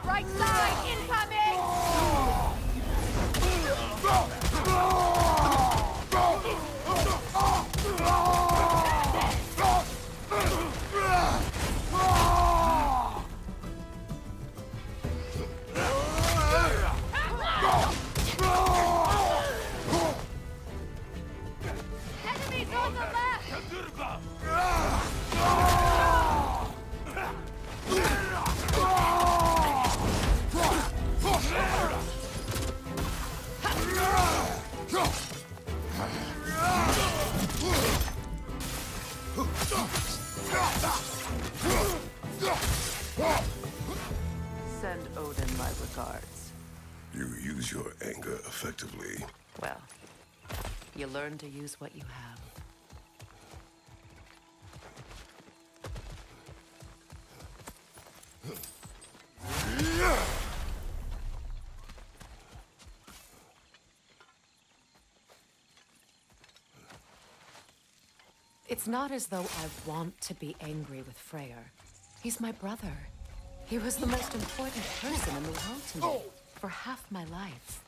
Right side, incoming! Enemies on the left! Send Odin my regards. You use your anger effectively. Well, you learn to use what you have. It's not as though I want to be angry with Freyr. He's my brother. He was the most important person in the world to me for half my life.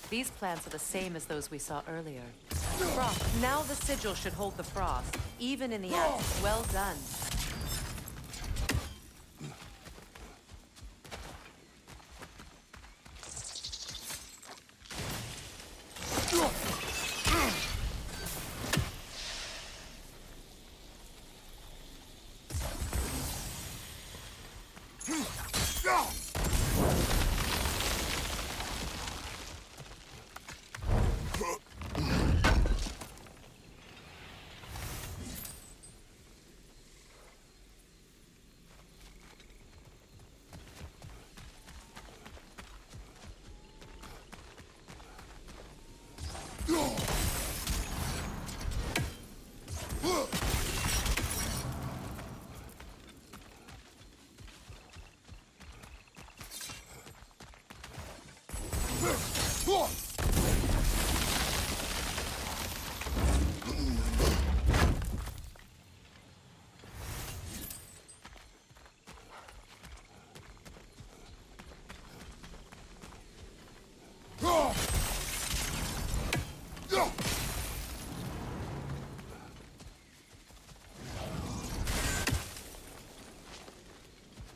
These plants are the same as those we saw earlier. Frost. Now the sigil should hold the frost, even in the axe. Well done.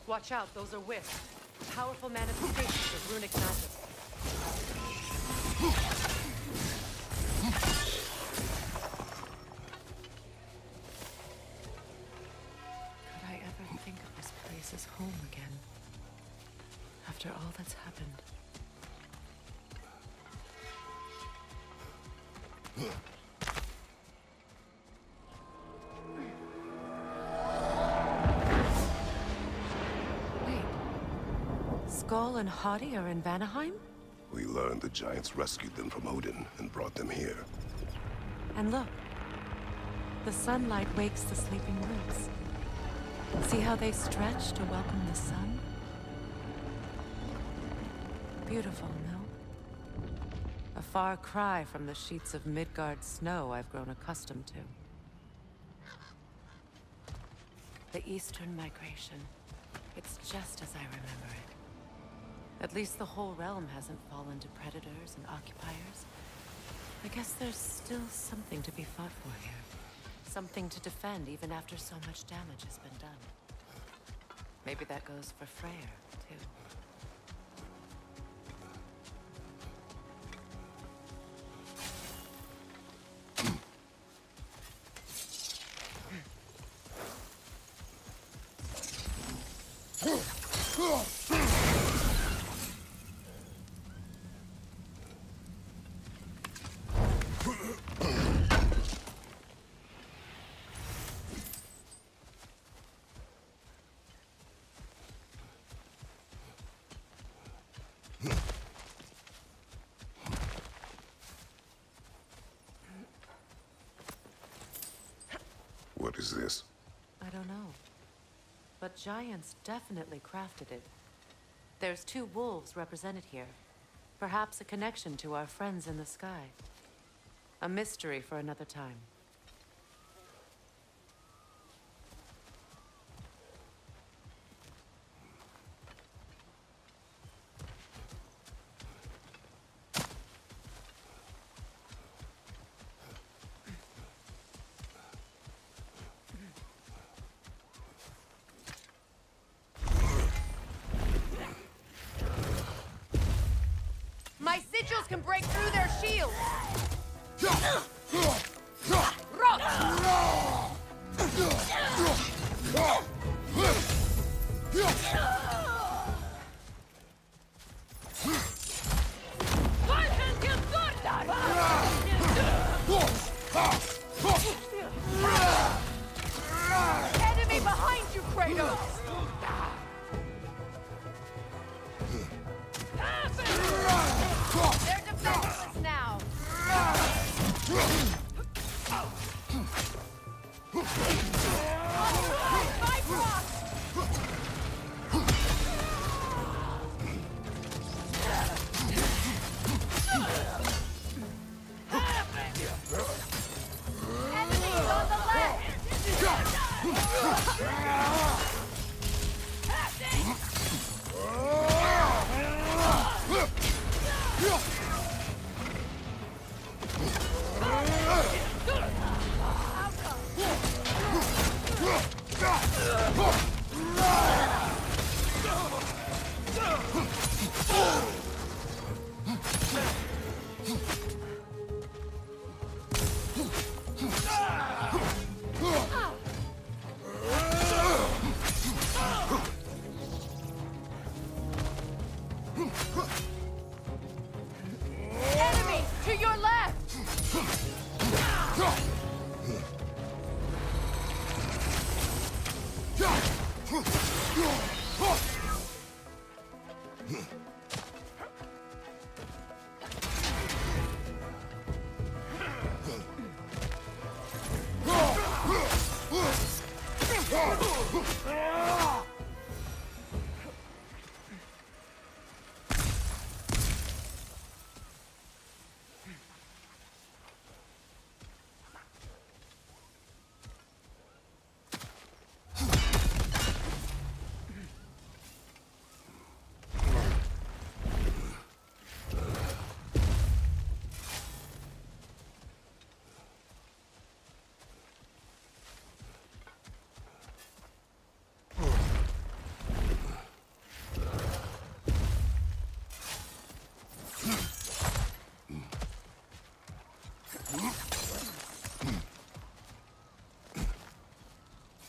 Watch out, those are wisps. Powerful manifestations of runic magic. Could I ever think of this place as home again? After all that's happened. Skull and Hati are in Vanaheim? We learned the giants rescued them from Odin and brought them here. And look, the sunlight wakes the sleeping roots. See how they stretch to welcome the sun? Beautiful, no? A far cry from the sheets of Midgard snow I've grown accustomed to. The Eastern migration. It's just as I remember it. At least the whole realm hasn't fallen to predators and occupiers. I guess there's still something to be fought for here. Something to defend even after so much damage has been done. Maybe that goes for Freyr, too. is this? I don't know. But giants definitely crafted it. There's 2 wolves represented here. Perhaps a connection to our friends in the sky. A mystery for another time. My sigils can break through their shields! Enemy behind you, Kratos! They're defenseless now! Enemies on the Enemy to your left!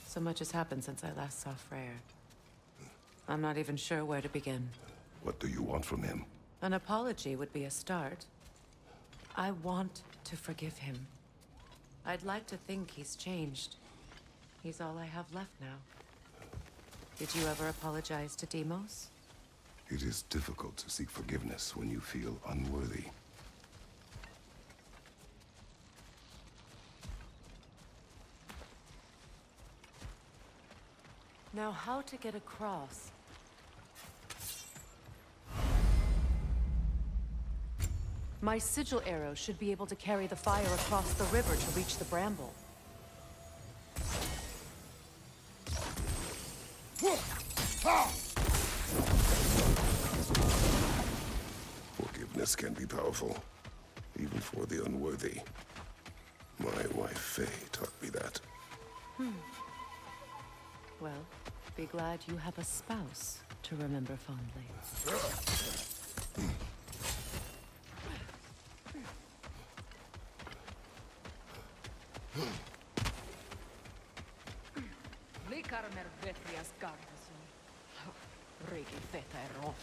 So much has happened since I last saw Freyr. I'm not even sure where to begin. What do you want from him? An apology would be a start. I want to forgive him. I'd like to think he's changed. He's all I have left now. Did you ever apologize to Deimos? It is difficult to seek forgiveness when you feel unworthy. Now, how to get across? My sigil arrow should be able to carry the fire across the river to reach the bramble. Forgiveness can be powerful, even for the unworthy. My wife Faye taught me that. Well, be glad you have a spouse to remember fondly. Likarmer vetrias kartasun. Riikin feta ero.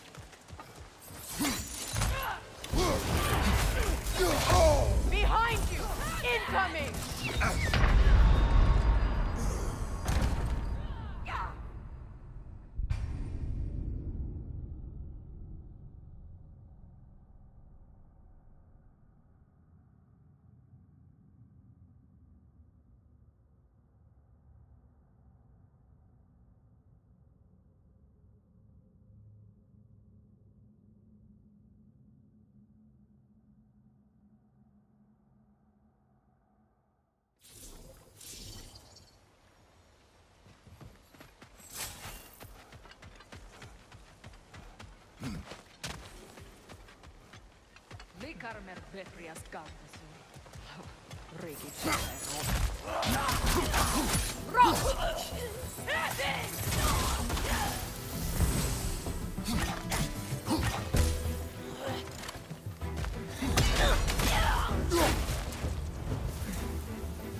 Behind you! Incoming! Karmer Vetrias Gardasun. Regi feta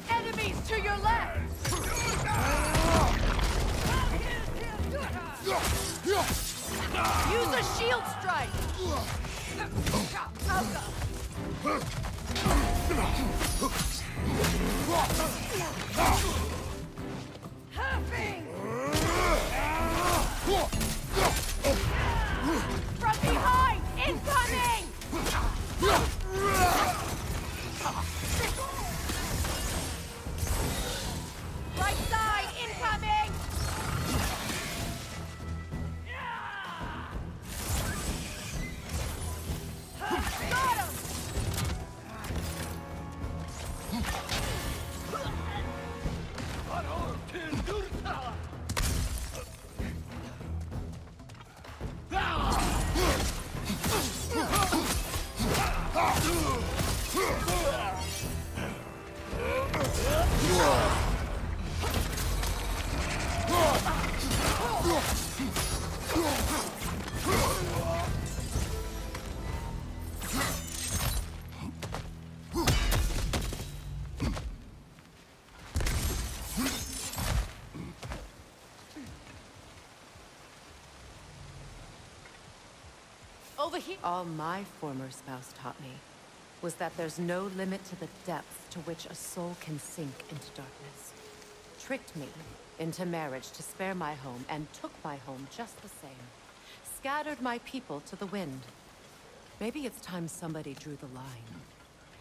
Enemies to your left! Use a shield strike! Huffing! From behind! Incoming! Right side! Incoming! Got him! Over here. All my former spouse taught me was that there's no limit to the depths to which a soul can sink into darkness. Tricked me into marriage to spare my home and took my home just the same. Scattered my people to the wind. Maybe it's time somebody drew the line.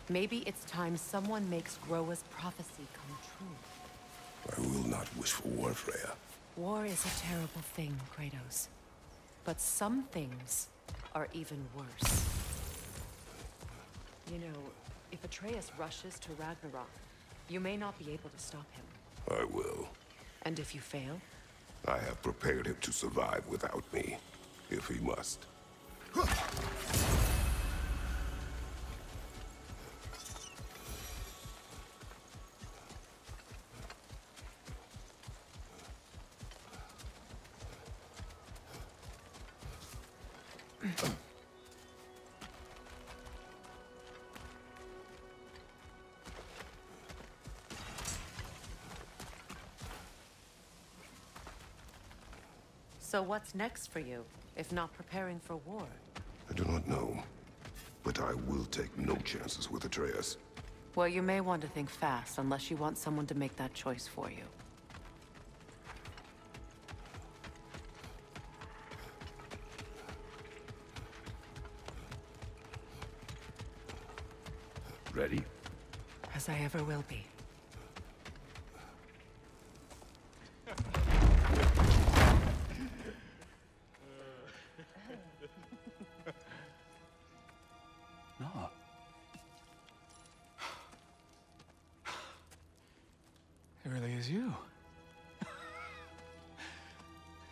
Maybe it's time someone makes Groa's prophecy come true. I will not wish for war, Freya. War is a terrible thing, Kratos. But some things are even worse. You know, if Atreus rushes to Ragnarok, you may not be able to stop him. I will. And if you fail? I have prepared him to survive without me, if he must. So what's next for you, if not preparing for war? I do not know, but I will take no chances with Atreus. Well, you may want to think fast, unless you want someone to make that choice for you. Ready? As I ever will be. No. It really is you.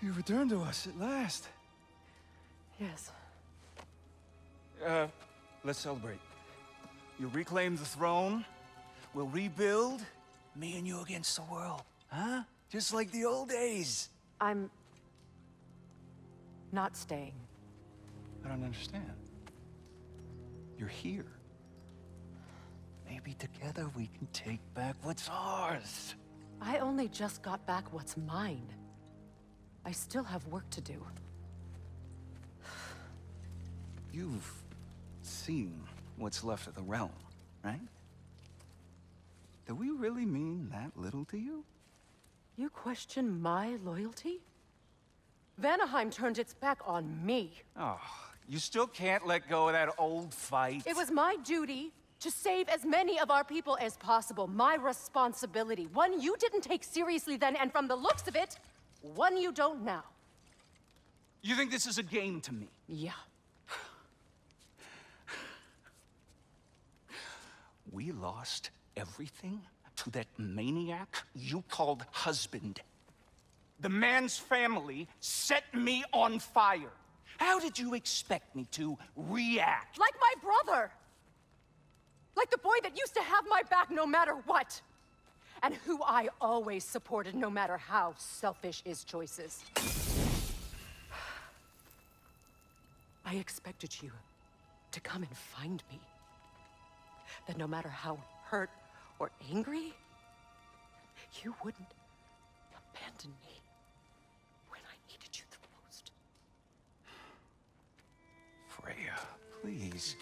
You returned to us at last. Yes. Let's celebrate. You reclaim the throne. We'll rebuild. Me and you against the world. Huh? Just like the old days. I'm not staying. I don't understand. You're here. Maybe together we can take back what's ours. I only just got back what's mine. I still have work to do. You've seen what's left of the realm, right? Do we really mean that little to you? You question my loyalty? Vanaheim turned its back on me. Oh, you still can't let go of that old fight? It was my duty to save as many of our people as possible. My responsibility. One you didn't take seriously then, and from the looks of it, one you don't now. You think this is a game to me? Yeah. We lost everything to that maniac you called husband. The man's family set me on fire. How did you expect me to react? Like my brother! Like the boy that used to have my back no matter what. And who I always supported no matter how selfish his choices. I expected you to come and find me. That no matter how hurt or angry, you wouldn't abandon me when I needed you the most. Freya, please.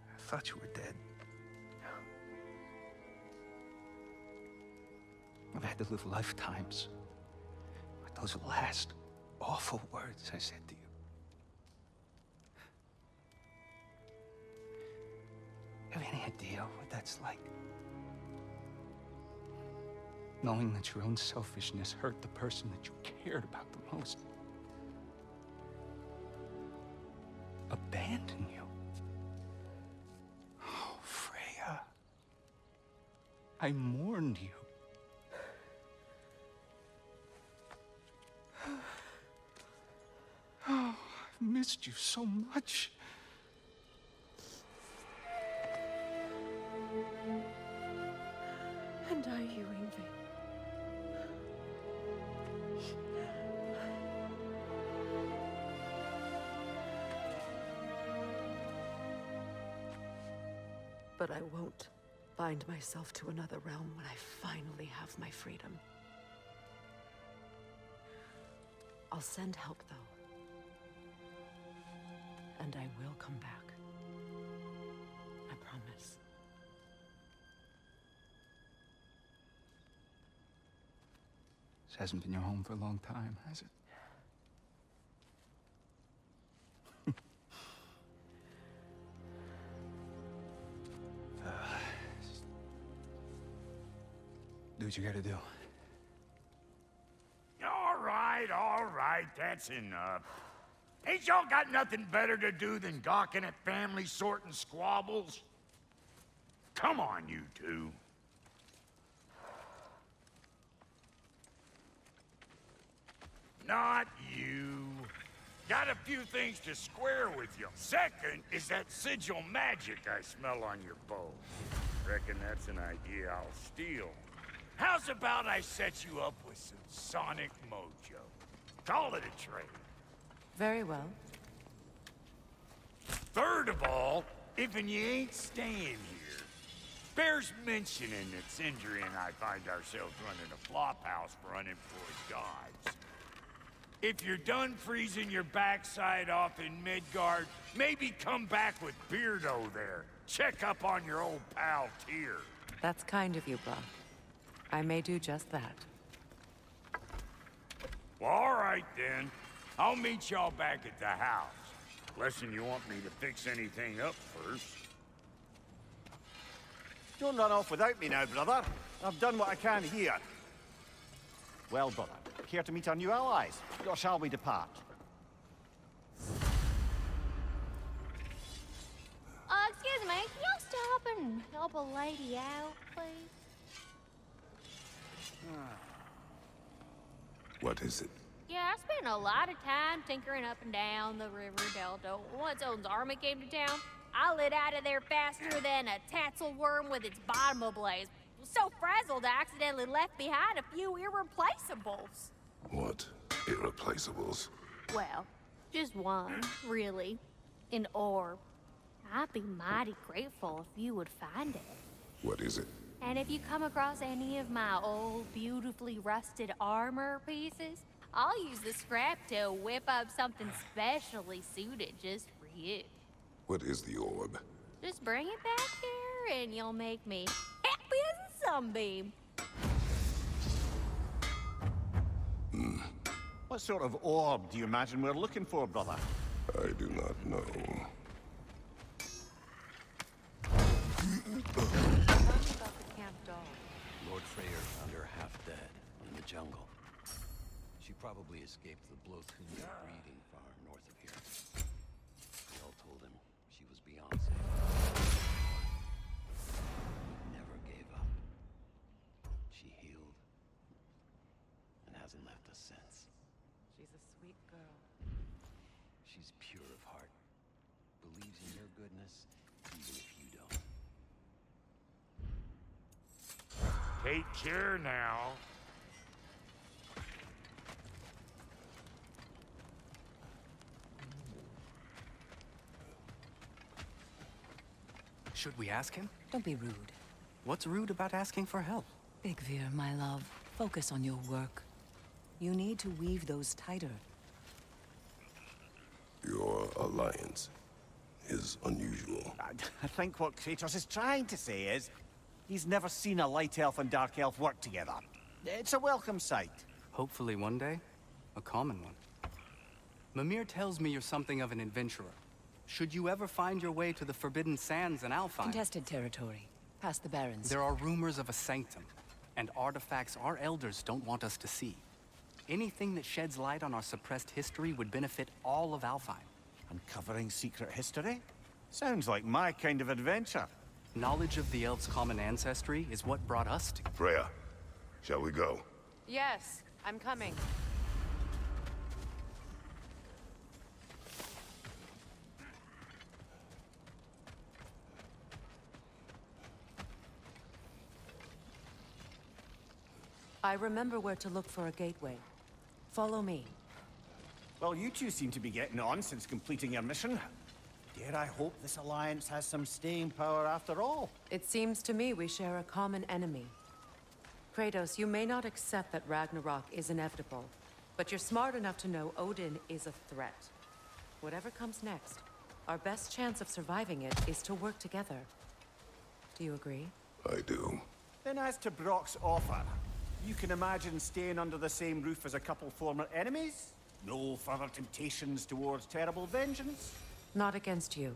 I thought you were dead. I've had to live lifetimes with those last awful words I said to you. Have any idea what that's like? Knowing that your own selfishness hurt the person that you cared about the most. Abandon you. Oh, Freya. I mourned you. Oh, I've missed you so much. And are you, Ingvi? But I won't bind myself to another realm when I finally have my freedom. I'll send help, though. And I will come back. I promise. This hasn't been your home for a long time, has it? Do what you gotta do. All right, that's enough. Ain't y'all got nothing better to do than gawking at family sorting squabbles? Come on, you two. Not you. Got a few things to square with you. Second is that sigil magic I smell on your bow. Reckon that's an idea I'll steal. How's about I set you up with some sonic mojo? Call it a trade. Very well. Third of all, if you ain't staying here, bears mentioning that Sindri and I find ourselves running a flop house for unemployed gods. If you're done freezing your backside off in Midgard, maybe come back with Beardo there. Check up on your old pal Tyr. That's kind of you, Buck. I may do just that. Well, all right then. I'll meet y'all back at the house. Unless you want me to fix anything up first. Don't run off without me now, brother. I've done what I can here. Well, brother, care to meet our new allies? Or shall we depart? Excuse me, can y'all stop and help a lady out, please? What is it? Yeah, I spent a lot of time tinkering up and down the river delta. Once Odin's army came to town, I lit out of there faster than a tassel worm with its bottom ablaze. So frazzled, I accidentally left behind a few irreplaceables. What irreplaceables? Well, just one, really. An orb. I'd be mighty grateful if you would find it. What is it? And if you come across any of my old, beautifully rusted armor pieces, I'll use the scrap to whip up something specially suited just for you. What is the orb? Just bring it back here and you'll make me happy as a sunbeam. What sort of orb do you imagine we're looking for, brother? I do not know. About the camp dog. Lord Freyr found her half dead in the jungle. She probably escaped the Blothunga breeding farm north of here. They all told him she was beyond safe. He never gave up. She healed sense. She's a sweet girl. She's pure of heart. Believes in your goodness, even if you don't. Take care now. Should we ask him? Don't be rude. What's rude about asking for help? Big Veer, my love, focus on your work. You need to weave those tighter. Your alliance is unusual. I think what Kratos is trying to say is, he's never seen a light elf and dark elf work together. It's a welcome sight. Hopefully one day, a common one. Mimir tells me you're something of an adventurer. Should you ever find your way to the Forbidden Sands in Alfheim... Contested territory. Past the Barrens. There are rumors of a sanctum, and artifacts our elders don't want us to see. Anything that sheds light on our suppressed history would benefit all of Alfheim. Uncovering secret history? Sounds like my kind of adventure. Knowledge of the elves' common ancestry is what brought us to... Freya, shall we go? Yes, I'm coming. I remember where to look for a gateway. Follow me. Well, you two seem to be getting on since completing your mission. Dare I hope this alliance has some staying power after all? It seems to me we share a common enemy. Kratos, you may not accept that Ragnarok is inevitable, but you're smart enough to know Odin is a threat. Whatever comes next, our best chance of surviving it is to work together. Do you agree? I do. Then as to Brock's offer, you can imagine staying under the same roof as a couple former enemies? No further temptations towards terrible vengeance? Not against you.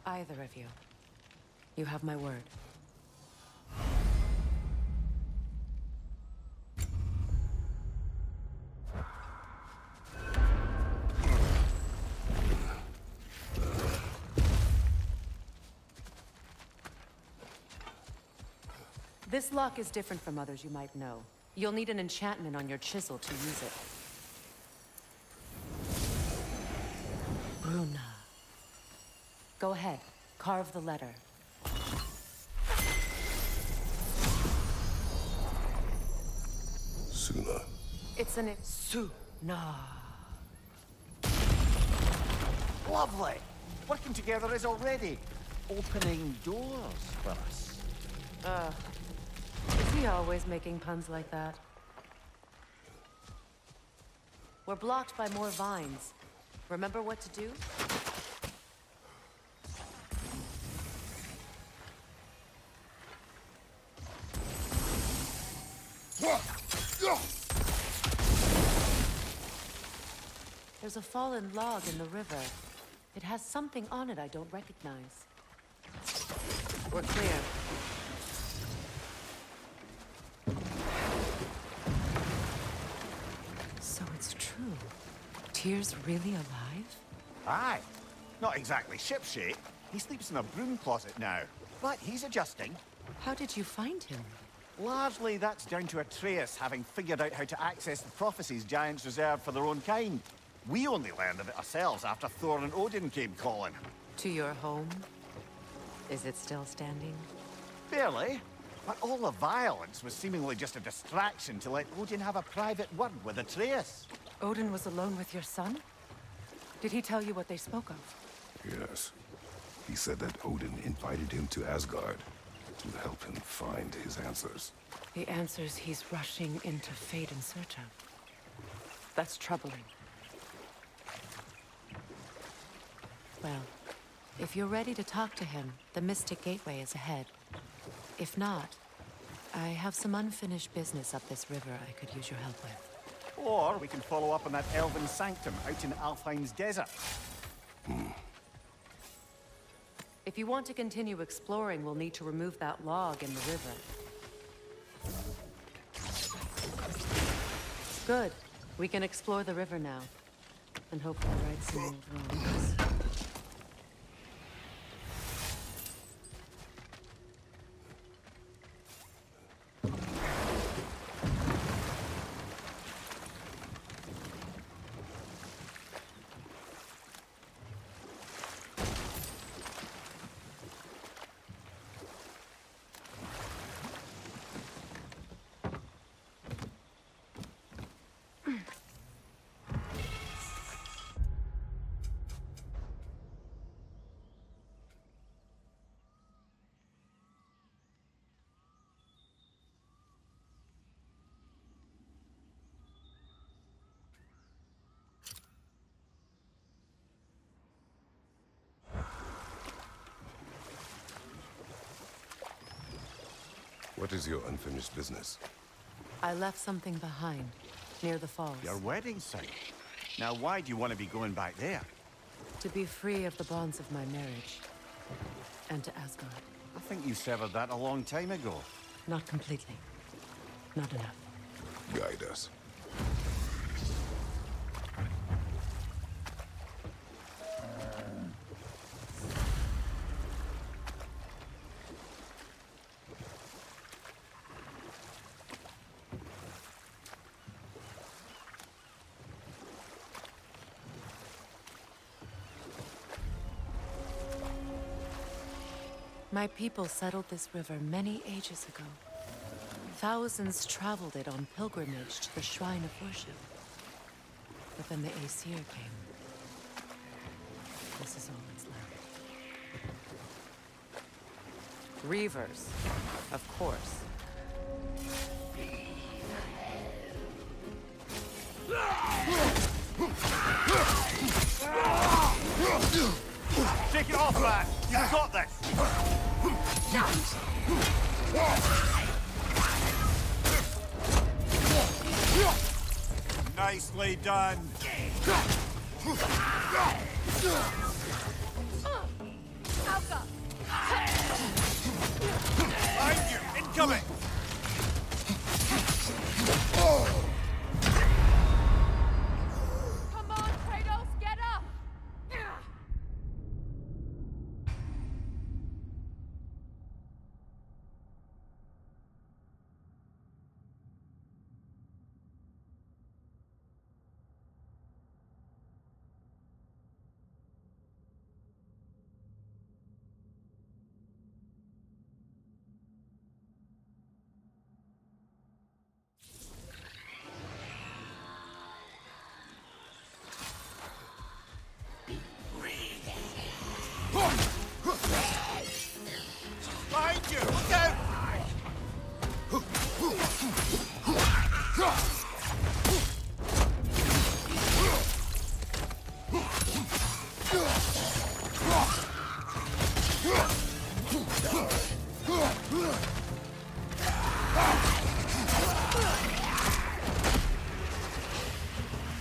Either of you. You have my word. This lock is different from others you might know. You'll need an enchantment on your chisel to use it. Bruna. Go ahead. Carve the letter. Suna. It's an Suna. Lovely! Working together is already opening doors for us. Is he always making puns like that? We're blocked by more vines. Remember what to do? There's a fallen log in the river. It has something on it I don't recognize. We're clear. So it's true. Tyr's really alive? Aye. Not exactly shipshape. He sleeps in a broom closet now. But he's adjusting. How did you find him? Largely, that's down to Atreus having figured out how to access the prophecies giants reserved for their own kind. We only learned of it ourselves after Thor and Odin came calling. To your home? Is it still standing? Barely. But all the violence was seemingly just a distraction to let Odin have a private word with Atreus. Odin was alone with your son? Did he tell you what they spoke of? Yes. He said that Odin invited him to Asgard to help him find his answers. The answers he's rushing into fate in search of. That's troubling. Well, if you're ready to talk to him, the Mystic Gateway is ahead. If not, I have some unfinished business up this river I could use your help with. Or we can follow up on that elven sanctum out in Alfheim's desert. If you want to continue exploring, we'll need to remove that log in the river. Good. We can explore the river now. And hopefully right some old wrongs. What is your unfinished business? I left something behind, near the falls. Your wedding site. Now, why do you want to be going back there? To be free of the bonds of my marriage. And to Asgard. I think you severed that a long time ago. Not completely. Not enough. Guide us. My people settled this river many ages ago. Thousands traveled it on pilgrimage to the shrine of worship. But then the Aesir came. This is all that's left. Reavers, of course. Take it off, lad! You've got this! Nicely done! Alka! Behind you! Incoming! Come on, Kratos, get up! Behind you! Look out!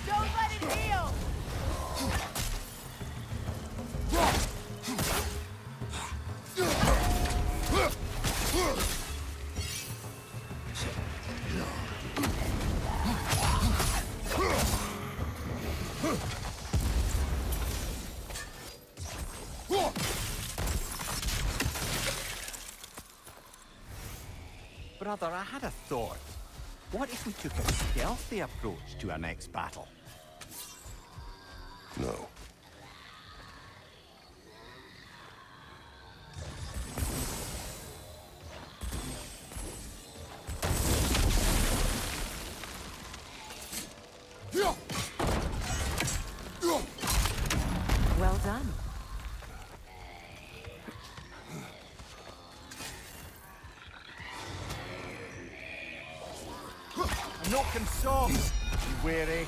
Don't let it heal! Brother, I had a thought. What if we took a stealthy approach to our next battle? No. Well done. A knocking saw! Be wary.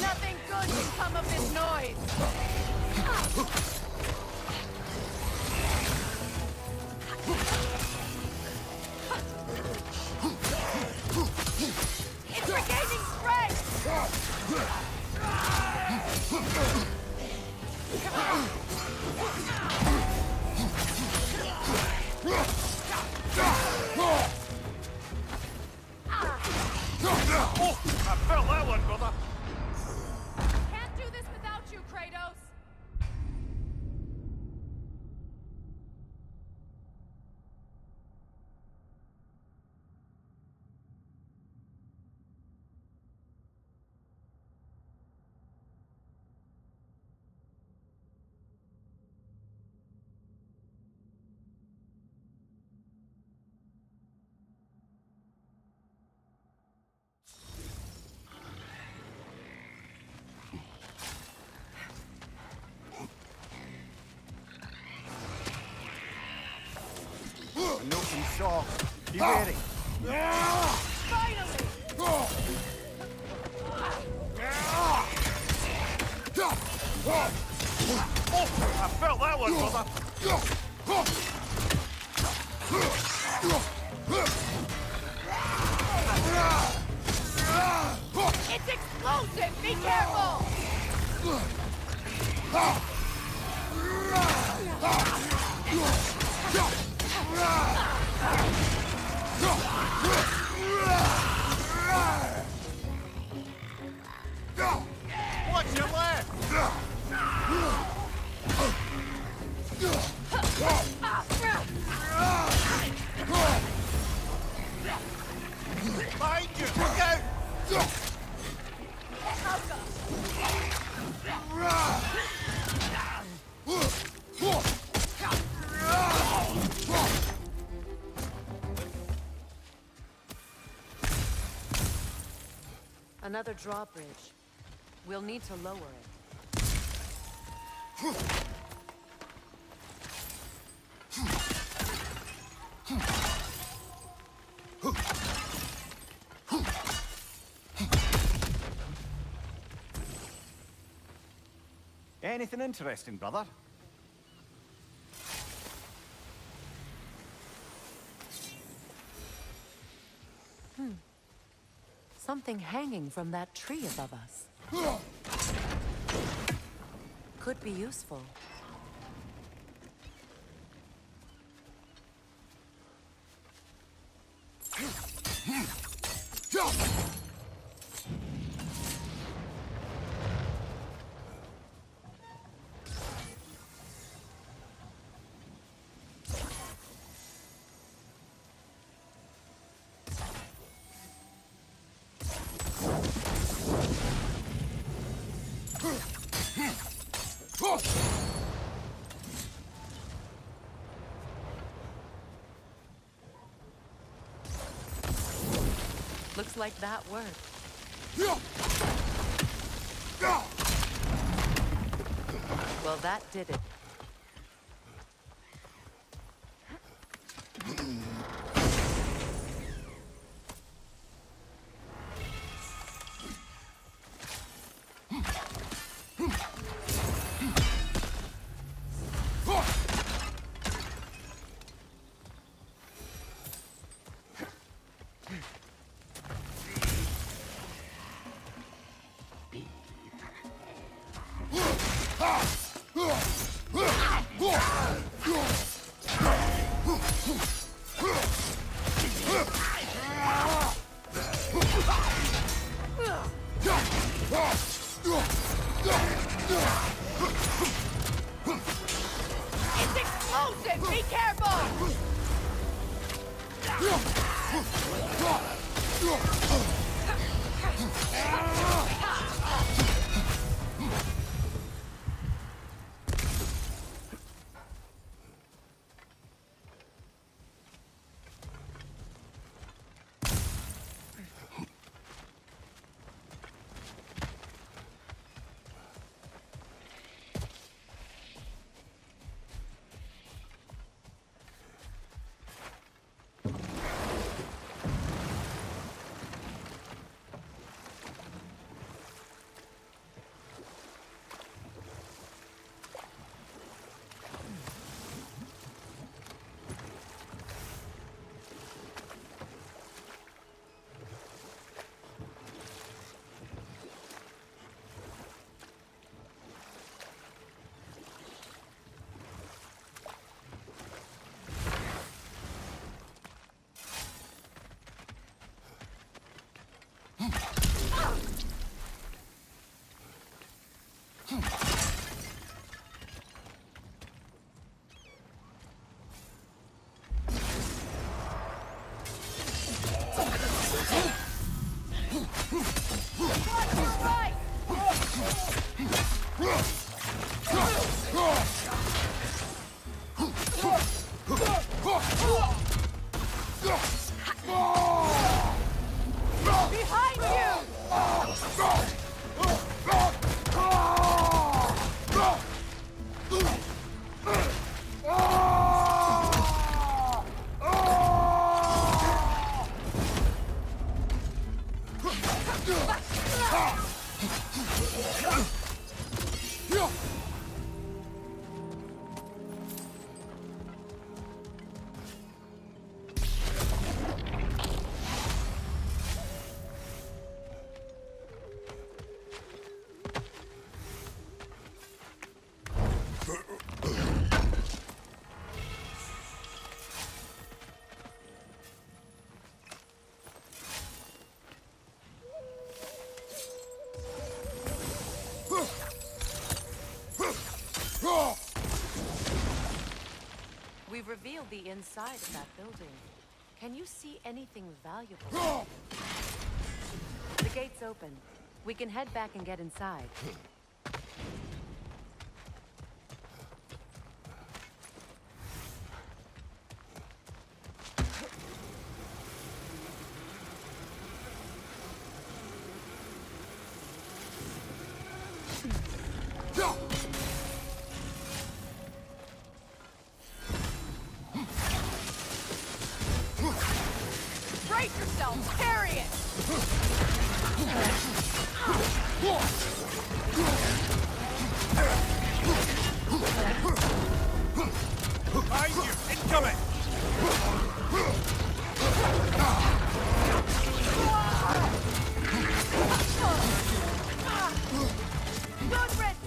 Nothing good can come of this noise! It's regaining strength! Oh! I felt that one, brother! Can't do this without you, Kratos! A knocking saw. Be wary. Finally! I felt that one, brother. It's explosive! Be careful! What's your left? Behind you! Look out! Another drawbridge. We'll need to lower it. Anything interesting, brother? Something hanging from that tree above us. Could be useful. Looks like that worked. Well, that did it. It's explosive! Be careful! You've revealed the inside of that building. Can you see anything valuable? The gate's open. We can head back and get inside. Brace yourself! Carry it! Behind you! Incoming! Good riddance!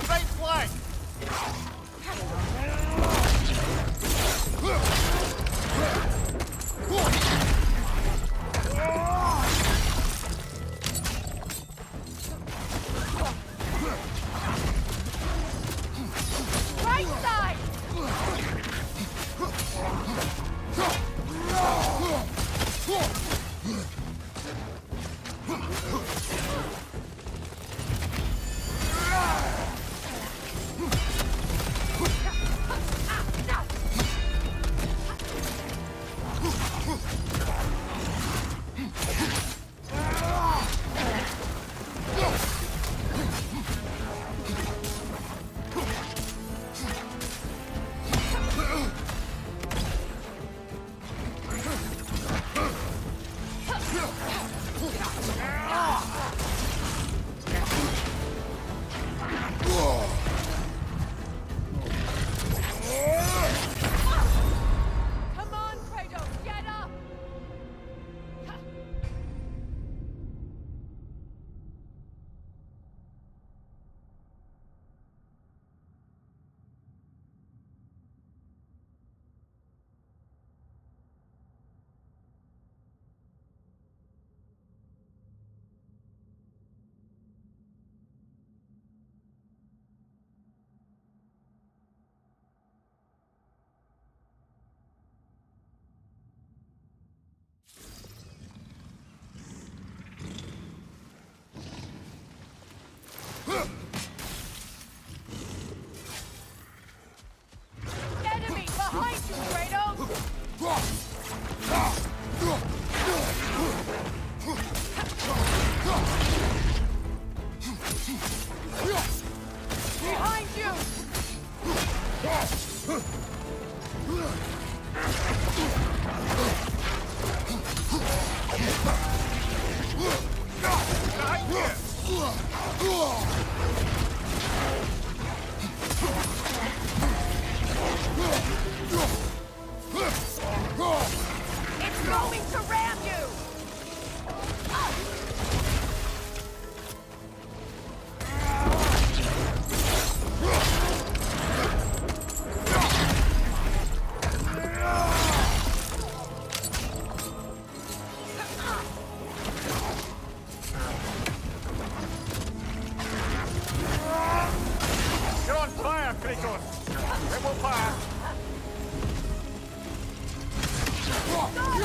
Right flank! Right side! Come on, Kratos, get up! Enemy behind you, Kratos! Behind you! It's going to ram you! You're on fire, Kratos! It will fire! Oh, God!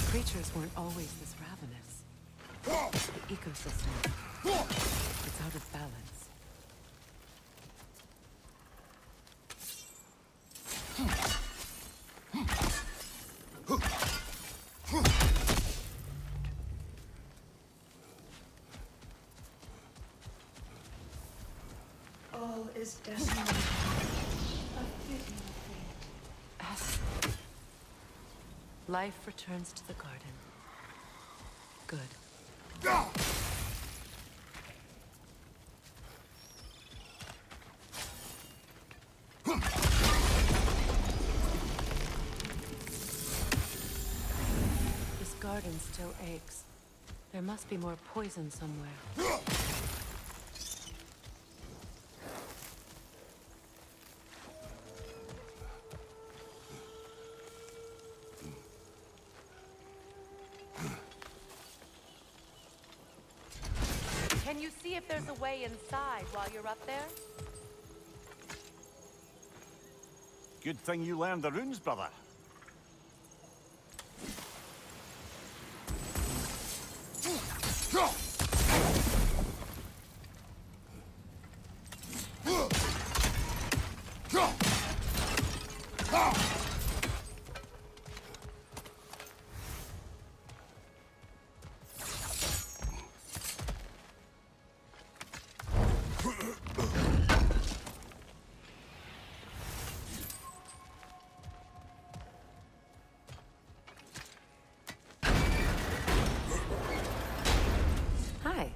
Creatures weren't always this ravenous. The ecosystem, it's out of balance. All is decimated. A fitting fate. Life returns to the garden. Good. This garden still aches. There must be more poison somewhere. Can you see if there's a way inside while you're up there? Good thing you learned the runes, brother. Hi.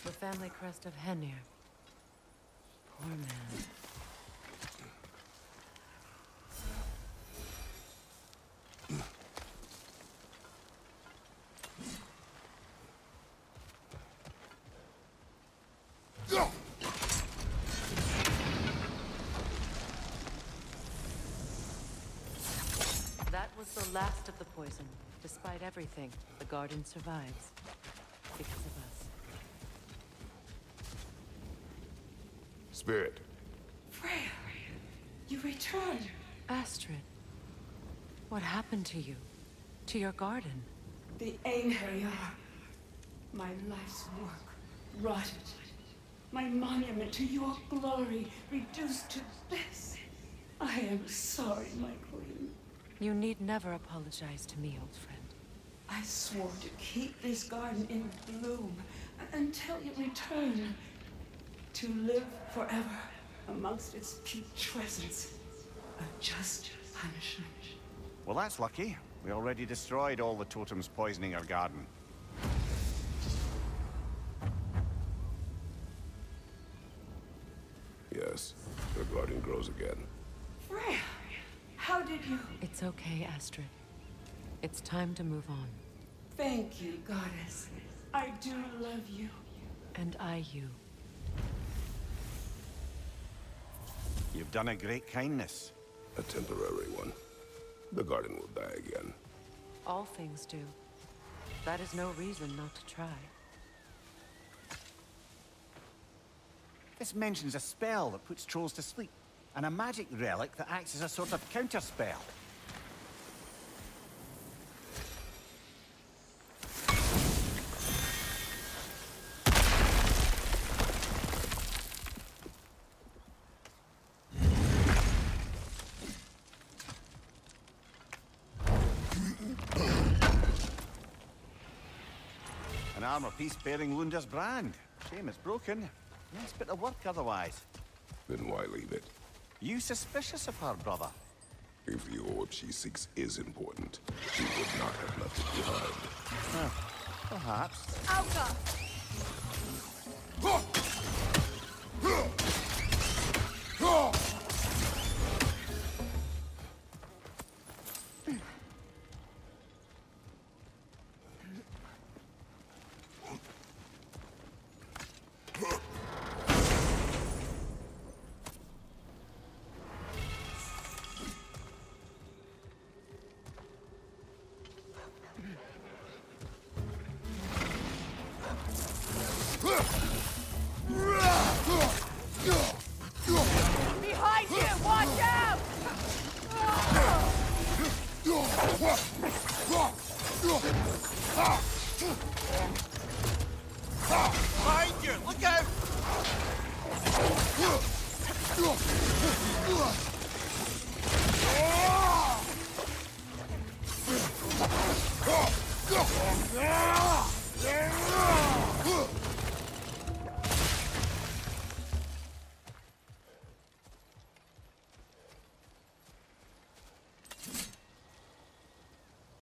The family crest of Henir. Poor man. That was the last of the poison. Despite everything, the garden survives. Because of us. Spirit. Freya, you returned. Astrid, what happened to you? To your garden? The Einherjar. My life's work rotted. My monument to your glory reduced to this. I am sorry, my queen. You need never apologize to me, old friend. I swore to keep this garden in bloom until you return. To live forever amongst its putrescence. A just punishment. Well, that's lucky. We already destroyed all the totems poisoning our garden. Yes, the garden grows again. Freya, how did you... It's okay, Astrid. It's time to move on. Thank you, goddess. I do love you. And I you. You've done a great kindness. A temporary one. The garden will die again. All things do. That is no reason not to try. This mentions a spell that puts trolls to sleep, and a magic relic that acts as a sort of counterspell. An armor piece bearing Lunda's brand. Shame it's broken. Nice bit of work otherwise. Then why leave it? You suspicious of her, brother? If the orb she seeks is important, she would not have left it behind. Perhaps. Auka!